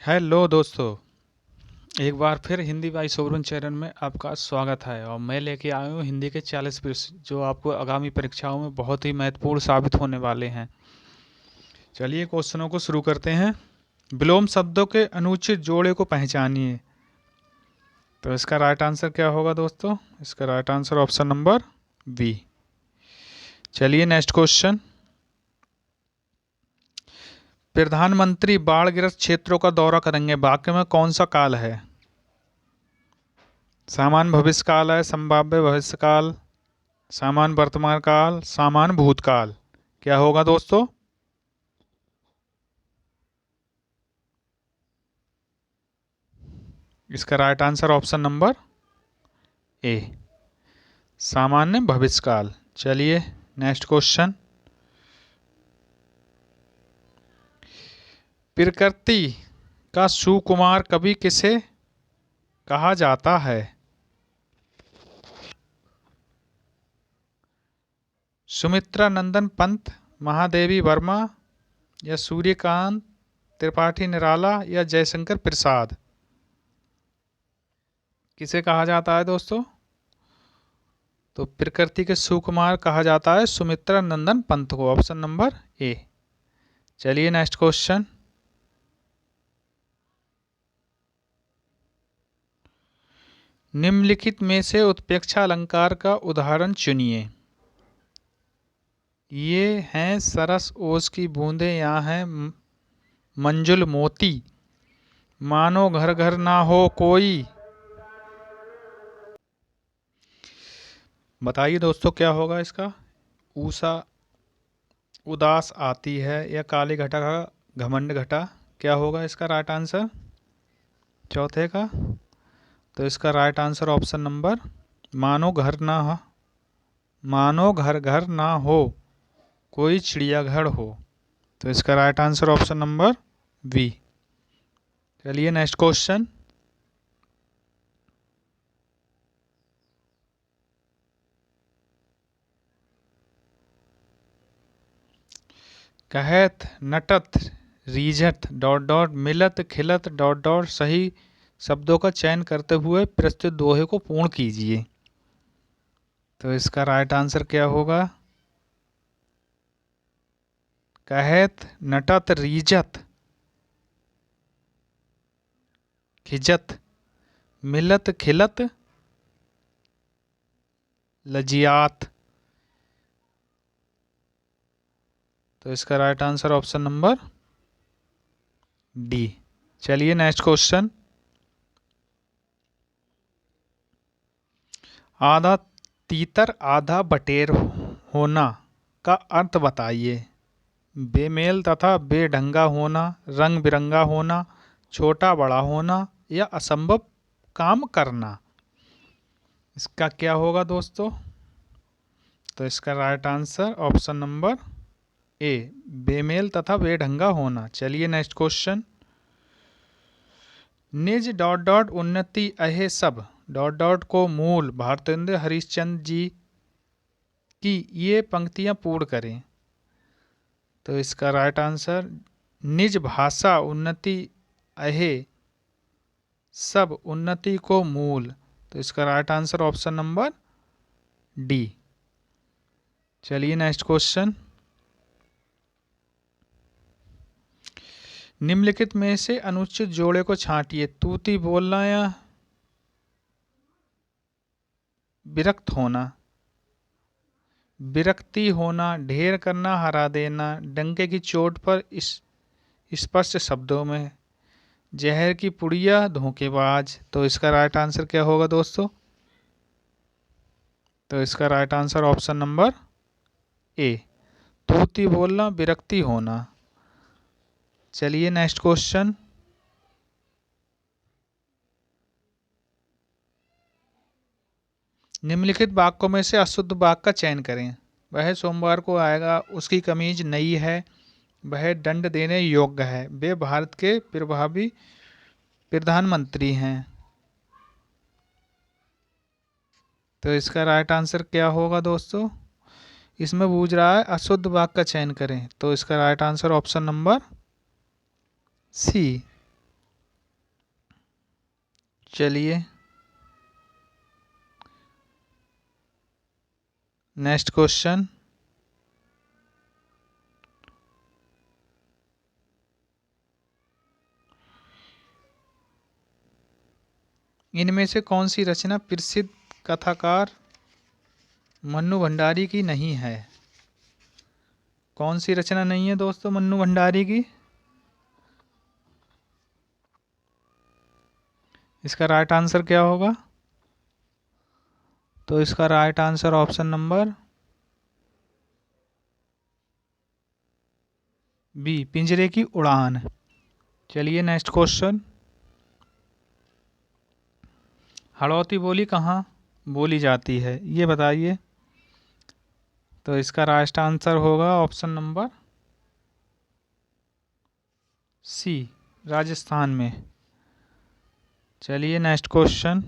Hello दोस्तों। एक बार फिर हिंदी बाई सोवरन चैनल में आपका स्वागत है और मैं लेके आया हूँ हिंदी के 40 प्रश्न जो आपको आगामी परीक्षाओं में बहुत ही महत्वपूर्ण साबित होने वाले हैं। चलिए क्वेश्चनों को शुरू करते हैं। विलोम शब्दों के अनुचित जोड़े को पहचानिए। तो इसका राइट आंसर क्या होगा दोस्तों? इसका right answer option number B. चलिए नेक्स्ट क्वेश्चन। प्रधानमंत्री बाढ़ग्रस्त क्षेत्रों का दौरा करेंगे, वाक्य में कौन सा काल है? सामान्य भविष्य काल है, संभाव्य भविष्य काल, सामान्य वर्तमान काल, सामान्य भूतकाल। क्या होगा दोस्तों? इसका राइट आंसर ऑप्शन नंबर ए, सामान्य भविष्य काल। चलिए नेक्स्ट क्वेश्चन। प्रकृति का सुकुमार कवि किसे कहा जाता है? सुमित्रा नंदन पंत, महादेवी वर्मा, या सूर्यकांत त्रिपाठी निराला, या जयशंकर प्रसाद। किसे कहा जाता है दोस्तों? तो प्रकृति के सुकुमार कहा जाता है सुमित्रा नंदन पंत को, ऑप्शन नंबर ए। चलिए नेक्स्ट क्वेश्चन। निम्नलिखित में से उत्प्रेक्षा अलंकार का उदाहरण चुनिए। ये हैं सरस ओस की बूंदें, यहाँ हैं मंजुल मोती, मानो घर घर ना हो कोई। बताइए दोस्तों क्या होगा इसका? ऊषा उदास आती है, या काली घटा का घमंड घटा। क्या होगा इसका राइट आंसर चौथे का? तो इसका राइट आंसर ऑप्शन नंबर मानो घर ना हो, मानो घर घर ना हो कोई चिड़ियाघर हो। तो इसका right answer option number B. चलिए नेक्स्ट क्वेश्चन। कहत नटत रीझत डॉट डॉट मिलत खिलत डॉट डॉट सही शब्दों का चयन करते हुए प्रस्तुत दोहे को पूर्ण कीजिए। तो इसका राइट आंसर क्या होगा? कहत नटत रीझत खिजत मिलत खिलत लजियात। तो इसका right answer option number D. चलिए नेक्स्ट क्वेश्चन। आधा तीतर आधा बटेर होना का अर्थ बताइए। बेमेल तथा बेढंगा होना, रंग बिरंगा होना, छोटा बड़ा होना, या असंभव काम करना। इसका क्या होगा दोस्तों? तो इसका राइट आंसर ऑप्शन नंबर ए, बेमेल तथा बेढंगा होना। चलिए नेक्स्ट क्वेश्चन। निज डॉट डॉट उन्नति अहे सब डॉट डॉट को मूल भारतेंद्र हरिश्चंद्र जी की ये पंक्तियां पूर्ण करें। तो इसका राइट आंसर निज भाषा उन्नति अहे सब उन्नति को मूल। तो इसका right answer option number D. चलिए नेक्स्ट क्वेश्चन। निम्नलिखित में से अनुचित जोड़े को छांटिए। तूती बोलना या विरक्त होना, विरक्ति होना, ढेर करना, हरा देना, डंके की चोट पर स्पष्ट शब्दों में, जहर की पुड़िया, धोखेबाज। तो इसका राइट आंसर क्या होगा दोस्तों? तो इसका right answer option number A, तूती बोलना, विरक्ति होना। चलिए नेक्स्ट क्वेश्चन। निम्नलिखित वाक्यों में से अशुद्ध वाक्य का चयन करें। वह सोमवार को आएगा, उसकी कमीज नई है, वह दंड देने योग्य है, वे भारत के प्रभावी प्रधानमंत्री हैं। तो इसका राइट आंसर क्या होगा दोस्तों? इसमें पूछ रहा है अशुद्ध वाक्य का चयन करें। तो इसका right answer option number C, चलिए नेक्स्ट क्वेश्चन। इनमें से कौन सी रचना प्रसिद्ध कथाकार मन्नू भंडारी की नहीं है? कौन सी रचना नहीं है दोस्तों मन्नू भंडारी की? इसका राइट आंसर क्या होगा? तो इसका right answer option number B, पिंजरे की उड़ान। चलिए नेक्स्ट क्वेश्चन। हड़ौती बोली कहाँ बोली जाती है, ये बताइए। तो इसका राइट आंसर होगा ऑप्शन नंबर सी, राजस्थान में। चलिए नेक्स्ट क्वेश्चन।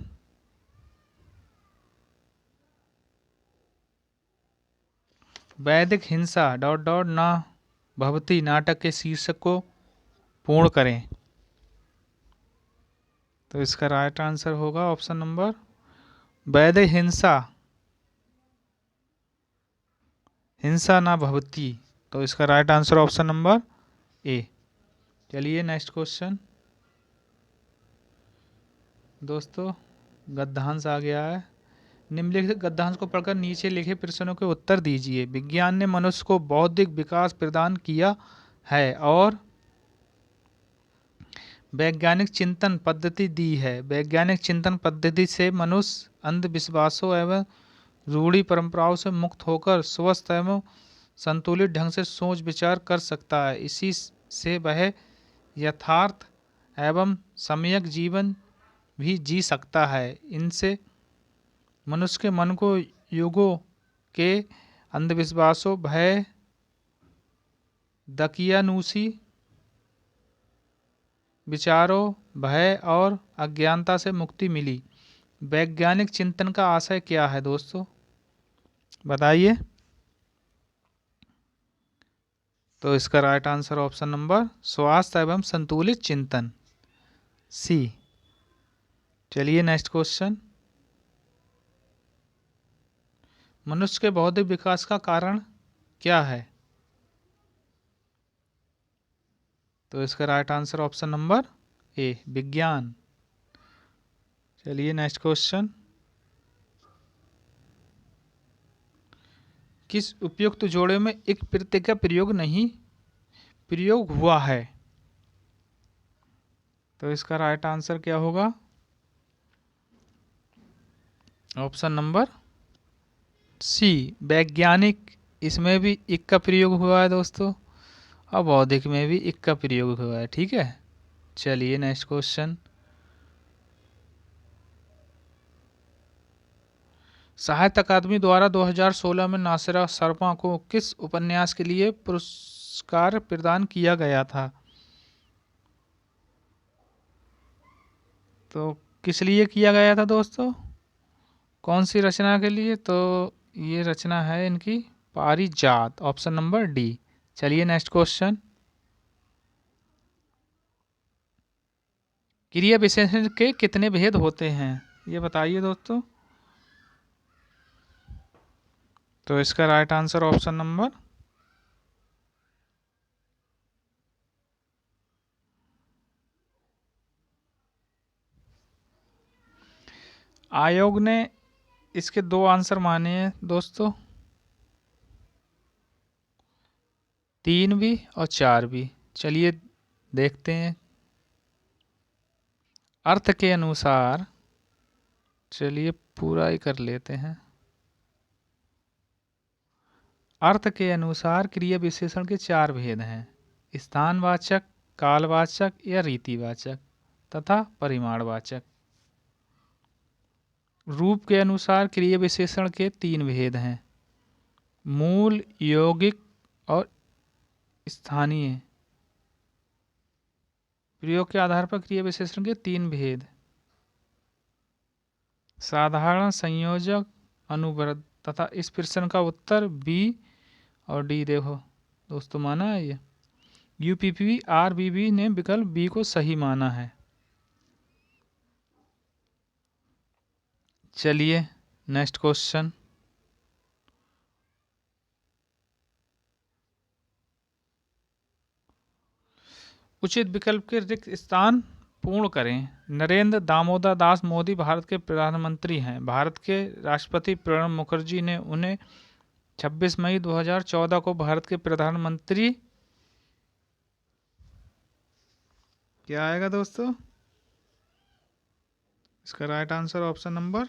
वैदिक हिंसा डॉट डॉट ना भवती नाटक के शीर्षक को पूर्ण करें। तो इसका राइट आंसर होगा ऑप्शन नंबर वैदिक हिंसा, हिंसा ना भवती। तो इसका राइट आंसर ऑप्शन नंबर ए। चलिए नेक्स्ट क्वेश्चन। दोस्तों गद्यांश आ गया है। निम्नलिखित गद्यांश को पढ़कर नीचे लिखे प्रश्नों के उत्तर दीजिए। विज्ञान ने मनुष्य को बौद्धिक विकास प्रदान किया है और वैज्ञानिक चिंतन पद्धति दी है। वैज्ञानिक चिंतन पद्धति से मनुष्य अंधविश्वासों एवं रूढ़ी परंपराओं से मुक्त होकर स्वस्थ एवं संतुलित ढंग से सोच विचार कर सकता है। इसी से वह यथार्थ एवं सम्यक जीवन भी जी सकता है। इनसे मनुष्य के मन को युगों के अंधविश्वासों, भय, दकियानूसी विचारों, भय और अज्ञानता से मुक्ति मिली। वैज्ञानिक चिंतन का आशय क्या है दोस्तों, बताइए। तो इसका राइट आंसर ऑप्शन नंबर स्वास्थ्य एवं संतुलित चिंतन, सी। चलिए नेक्स्ट क्वेश्चन। मनुष्य के बौद्धिक विकास का कारण क्या है? तो इसका राइट आंसर ऑप्शन नंबर ए, विज्ञान। चलिए नेक्स्ट क्वेश्चन। किस उपयुक्त जोड़े में एक प्रत्यय का प्रयोग हुआ है? तो इसका राइट आंसर क्या होगा? ऑप्शन नंबर सी, वैज्ञानिक। इसमें भी इक का प्रयोग हुआ है दोस्तों, और बौद्धिक में भी इक का प्रयोग हुआ है। ठीक है, चलिए नेक्स्ट क्वेश्चन। साहित्य अकादमी द्वारा 2016 में नासिरा शर्मा को किस उपन्यास के लिए पुरस्कार प्रदान किया गया था? तो किस लिए किया गया था दोस्तों, कौन सी रचना के लिए? तो ये रचना है इनकी पारिजात, ऑप्शन नंबर डी। चलिए नेक्स्ट क्वेश्चन। क्रिया विशेषण के कितने भेद होते हैं, ये बताइए दोस्तों। तो इसका राइट आंसर ऑप्शन नंबर आयोग ने इसके दो आंसर माने हैं दोस्तों, 3 भी और 4 भी। चलिए देखते हैं। अर्थ के अनुसार, चलिए पूरा ही कर लेते हैं। अर्थ के अनुसार क्रिया विशेषण के 4 भेद हैं: स्थानवाचक, कालवाचक या रीतिवाचक तथा परिमाणवाचक। रूप के अनुसार क्रिया विशेषण के 3 भेद हैं: मूल, यौगिक और स्थानीय। प्रयोग के आधार पर क्रिया विशेषण के 3 भेद: साधारण, संयोजक, अनुवृत्त। तथा इस प्रश्न का उत्तर बी और डी देखो दोस्तों माना है ये। यूपीपी आरबीबी ने विकल्प बी को सही माना है। चलिए नेक्स्ट क्वेश्चन। उचित विकल्प के रिक्त स्थान पूर्ण करें। नरेंद्र दामोदर दास मोदी भारत के प्रधानमंत्री हैं। भारत के राष्ट्रपति प्रणब मुखर्जी ने उन्हें 26 मई 2014 को भारत के प्रधानमंत्री, क्या आएगा दोस्तों इसका राइट आंसर? ऑप्शन नंबर,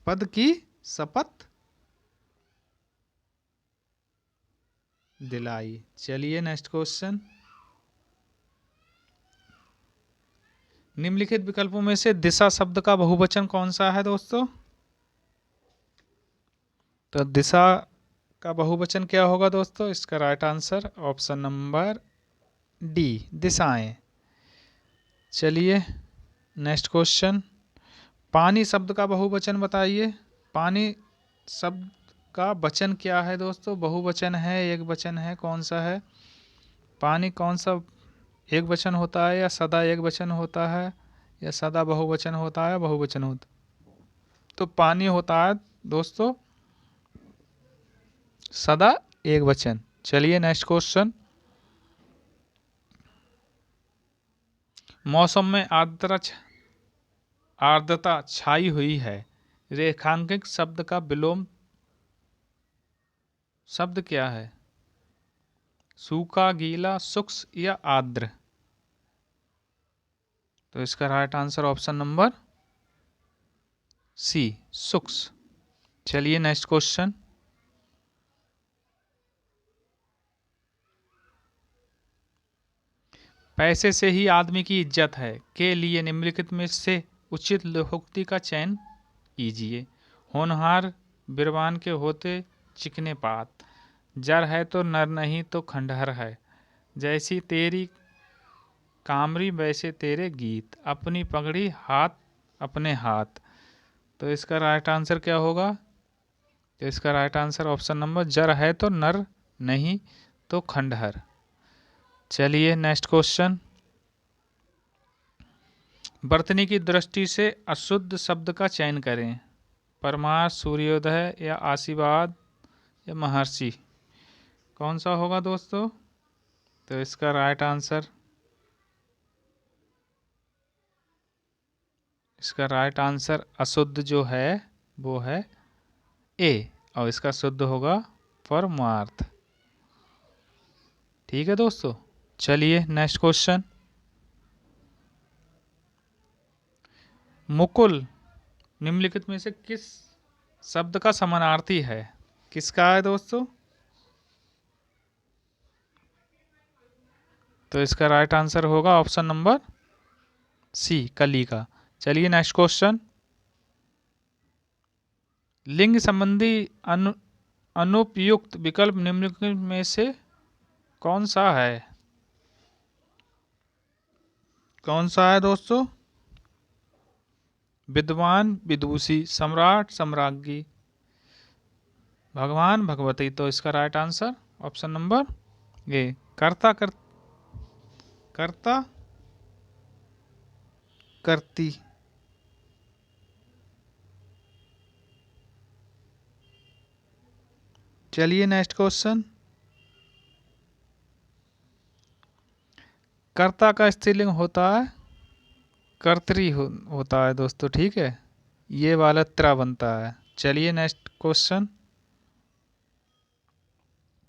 पद की शपथ दिलाई। चलिए नेक्स्ट क्वेश्चन। निम्नलिखित विकल्पों में से दिशा शब्द का बहुवचन कौन सा है दोस्तों? तो दिशा का बहुवचन क्या होगा दोस्तों? इसका right answer option number D, दिशाएं। चलिए नेक्स्ट क्वेश्चन। पानी शब्द का बहुवचन बताइए। पानी शब्द का वचन क्या है दोस्तों? बहुवचन है, एक वचन है, कौन सा है? पानी कौन सा एक वचन होता है या सदा एक वचन होता है या सदा बहुवचन होता है, बहुवचन होता? तो पानी होता है दोस्तों सदा एक वचन। चलिए नेक्स्ट क्वेश्चन। मौसम में आर्द्रता छाई हुई है। रेखांकित शब्द का विलोम शब्द क्या है? सूखा, गीला, शुष्क या आर्द्र? तो इसका right answer option number C, शुष्क। चलिए नेक्स्ट क्वेश्चन। पैसे से ही आदमी की इज्जत है के लिए निम्नलिखित में से उचित लोकोक्ति का चयन कीजिए। होनहार बिरबान के होते चिकने पात, जर है तो नर नहीं तो खंडहर है, जैसी तेरी कामरी वैसे तेरे गीत, अपनी पगड़ी हाथ अपने हाथ। तो इसका राइट आंसर क्या होगा? तो इसका राइट आंसर ऑप्शन नंबर, जर है तो नर नहीं तो खंडहर। चलिए नेक्स्ट क्वेश्चन। वर्तनी की दृष्टि से अशुद्ध शब्द का चयन करें। परमार, सूर्योदय या आशीर्वाद या महर्षि? कौन सा होगा दोस्तों? तो इसका राइट आंसर, इसका राइट आंसर अशुद्ध जो है वो है ए, और इसका शुद्ध होगा परमार्थ। ठीक है दोस्तों। चलिए नेक्स्ट क्वेश्चन। मुकुल निम्नलिखित में से किस शब्द का समानार्थी है? किसका है दोस्तों? तो इसका राइट आंसर होगा ऑप्शन नंबर सी, कली का। चलिए नेक्स्ट क्वेश्चन। लिंग संबंधी अनुपयुक्त विकल्प निम्नलिखित में से कौन सा है? कौन सा है दोस्तों? विद्वान, विदुषी, सम्राट, सम्राज्ञी, भगवान, भगवती। तो इसका राइट आंसर ऑप्शन नंबर ए, कर्ता कर्ता करती। चलिए नेक्स्ट क्वेश्चन। कर्ता का स्त्रीलिंग होता है कर्त्री होता है दोस्तों, ठीक है, ये वाला त्रा बनता है। चलिए नेक्स्ट क्वेश्चन।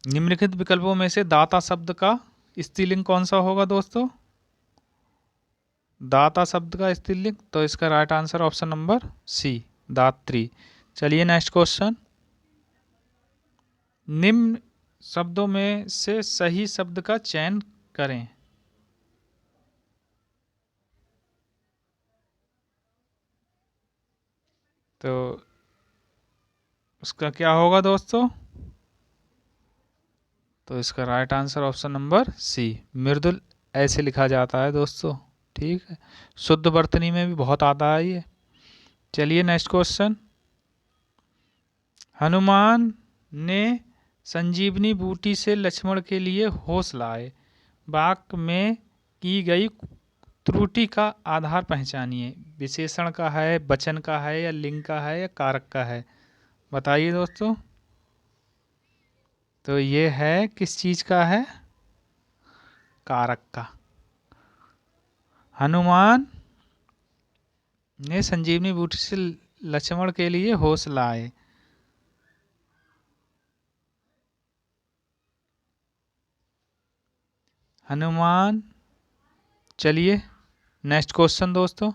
निम्नलिखित विकल्पों में से दाता शब्द का स्त्रीलिंग कौन सा होगा दोस्तों? दाता शब्द का स्त्रीलिंग, तो इसका right answer option number C, दात्री। चलिए नेक्स्ट क्वेश्चन। निम्न शब्दों में से सही शब्द का चयन करें। तो उसका क्या होगा दोस्तों? तो इसका right answer option number C, मृदुल ऐसे लिखा जाता है दोस्तों, ठीक है। शुद्ध वर्तनी में भी बहुत आता है ये। चलिए नेक्स्ट क्वेश्चन। हनुमान ने संजीवनी बूटी से लक्ष्मण के लिए होश लाए, वाक्य में की गई त्रुटि का आधार पहचानिए। विशेषण का है, वचन का है, या लिंग का है, या कारक का है? बताइए दोस्तों। तो ये है किस चीज का है? कारक का। हनुमान ने संजीवनी बूटी से लक्ष्मण के लिए होश लाए। हनुमान। चलिए नेक्स्ट क्वेश्चन दोस्तों।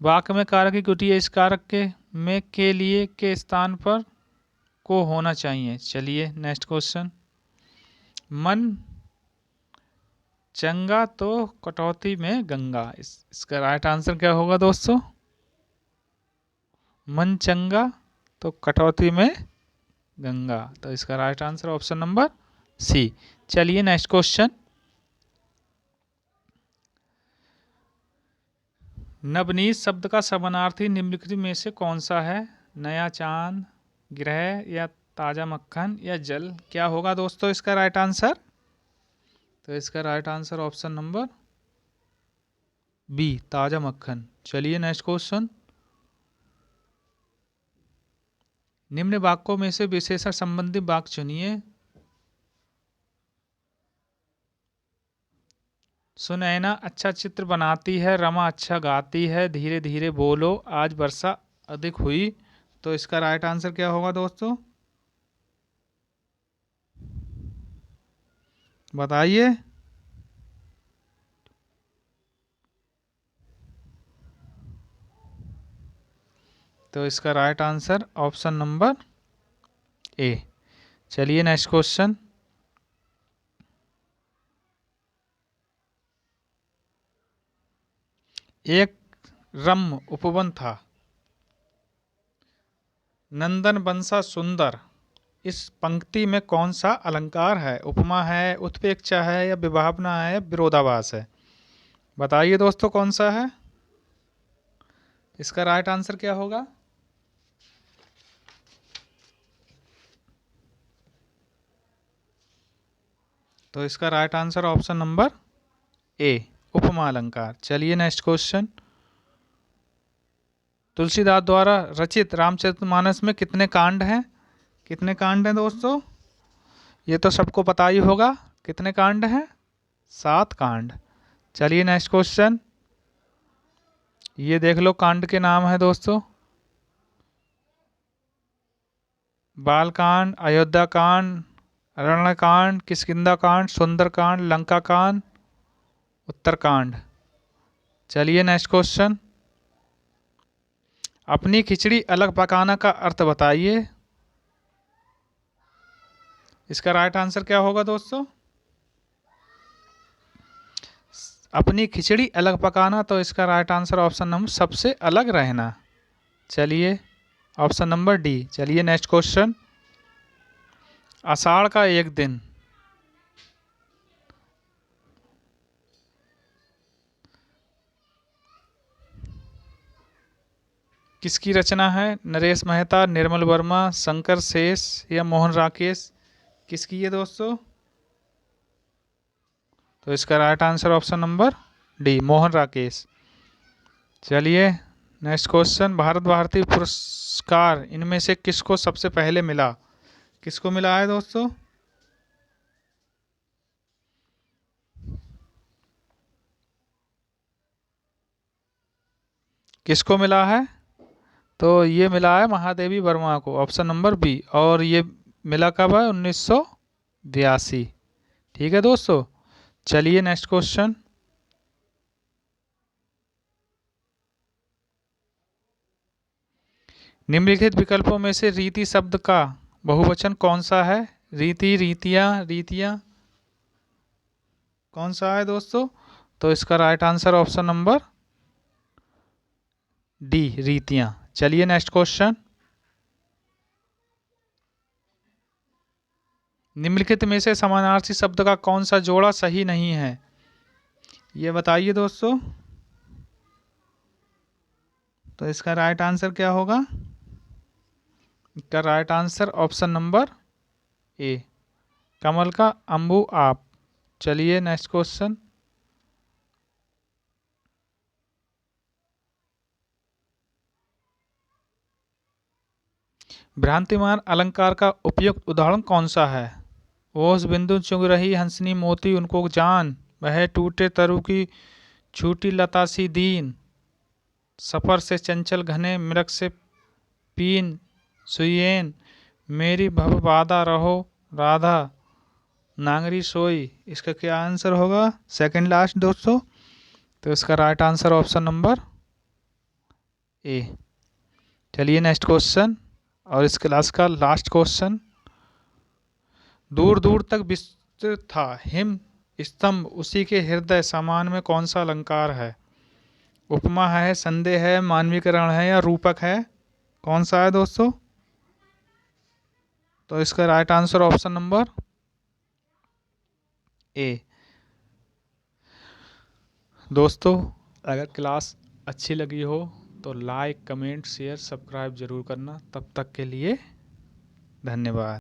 वाक्य में कारक की कुटिया इस कारक के में के लिए के स्थान पर को होना चाहिए। चलिए नेक्स्ट क्वेश्चन। मन चंगा तो कटौती में गंगा, इसका राइट आंसर क्या होगा दोस्तों? मन चंगा तो कटौती में गंगा, तो इसका right answer option number C. चलिए नेक्स्ट क्वेश्चन। नवनीत शब्द का समानार्थी निम्नलिखित में से कौन सा है? नया चांद, ग्रह, या ताजा मक्खन, या जल? क्या होगा दोस्तों इसका राइट आंसर? तो इसका right answer option number B, ताजा मक्खन। चलिए नेक्स्ट क्वेश्चन। निम्न वाक्यों में से विशेषण संबंधी वाक्य चुनिए। सुनैना अच्छा चित्र बनाती है, रमा अच्छा गाती है, धीरे धीरे बोलो, आज वर्षा अधिक हुई। तो इसका राइट आंसर क्या होगा दोस्तों? बताइए। तो इसका राइट आंसर ऑप्शन नंबर ए। चलिए नेक्स्ट क्वेश्चन। एक रम्य उपवन था, नंदन बंसा सुंदर। इस पंक्ति में कौन सा अलंकार है? उपमा है, उत्प्रेक्षा है, या विभावना है, या विरोधाभास है? बताइए दोस्तों कौन सा है? इसका राइट आंसर क्या होगा? तो इसका right answer option number A, उपमा अलंकार। चलिए नेक्स्ट क्वेश्चन। तुलसीदास द्वारा रचित रामचरितमानस में कितने कांड हैं? कितने कांड हैं दोस्तों? ये तो सबको पता ही होगा। कितने कांड हैं? 7 कांड। चलिए नेक्स्ट क्वेश्चन। ये देख लो कांड के नाम है दोस्तों। बालकांड, अयोध्या कांड, अरण्यकांड, किष्किंधा कांड, सुंदरकांड, लंका कांड, उत्तरकांड। चलिए नेक्स्ट क्वेश्चन। अपनी खिचड़ी अलग पकाना का अर्थ बताइए। इसका राइट आंसर क्या होगा दोस्तों? अपनी खिचड़ी अलग पकाना, तो इसका राइट आंसर ऑप्शन नंबर सबसे अलग रहना। चलिए ऑप्शन नंबर डी। चलिए नेक्स्ट क्वेश्चन। आषाढ़ का एक दिन किसकी रचना है? नरेश मेहता, निर्मल वर्मा, शंकर शेष, या मोहन राकेश? किसकी है दोस्तों? तो इसका right answer option number D, Mohan Rakesh. चलिए नेक्स्ट क्वेश्चन। भारत भारती पुरस्कार इनमें से किसको सबसे पहले मिला? किसको मिला है दोस्तों? किसको मिला है? तो ये मिला है महादेवी वर्मा को, ऑप्शन नंबर बी। और ये मिला कब है? 1982। ठीक है दोस्तों। चलिए नेक्स्ट क्वेश्चन। निम्नलिखित विकल्पों में से रीति शब्द का बहुवचन कौन सा है? रीति, रीतियां, रीतियां, कौन सा है दोस्तों? तो इसका right answer option number D, रीतियां। चलिए नेक्स्ट क्वेश्चन। निम्नलिखित में से समानार्थी शब्द का कौन सा जोड़ा सही नहीं है? ये बताइए दोस्तों। तो इसका राइट आंसर क्या होगा? इसका right answer option number A, कमल का अम्बु आप। चलिए नेक्स्ट क्वेश्चन। भ्रांतिमान अलंकार का उपयुक्त उदाहरण कौन सा है? ओस बिंदु चुग रही हंसनी मोती उनको जान, वह टूटे तरु की छूटी लता सी दीन, सफर से चंचल घने मृग से पीन सुयेन, मेरी भव बाधा रहो राधा नांगरी सोई। इसका क्या आंसर होगा? सेकंड लास्ट दोस्तों, तो इसका राइट आंसर ऑप्शन नंबर ए। चलिए नेक्स्ट क्वेश्चन, और इस क्लास का लास्ट क्वेश्चन। दूर दूर तक विस्तृत था हिम स्तंभ, उसी के हृदय समान में कौन सा अलंकार है? उपमा है, संदेह है, मानवीकरण है, या रूपक है? कौन सा है दोस्तों? तो इसका राइट आंसर ऑप्शन नंबर ए। दोस्तों, अगर क्लास अच्छी लगी हो तो लाइक, कमेंट, शेयर, सब्सक्राइब जरूर करना। तब तक के लिए धन्यवाद।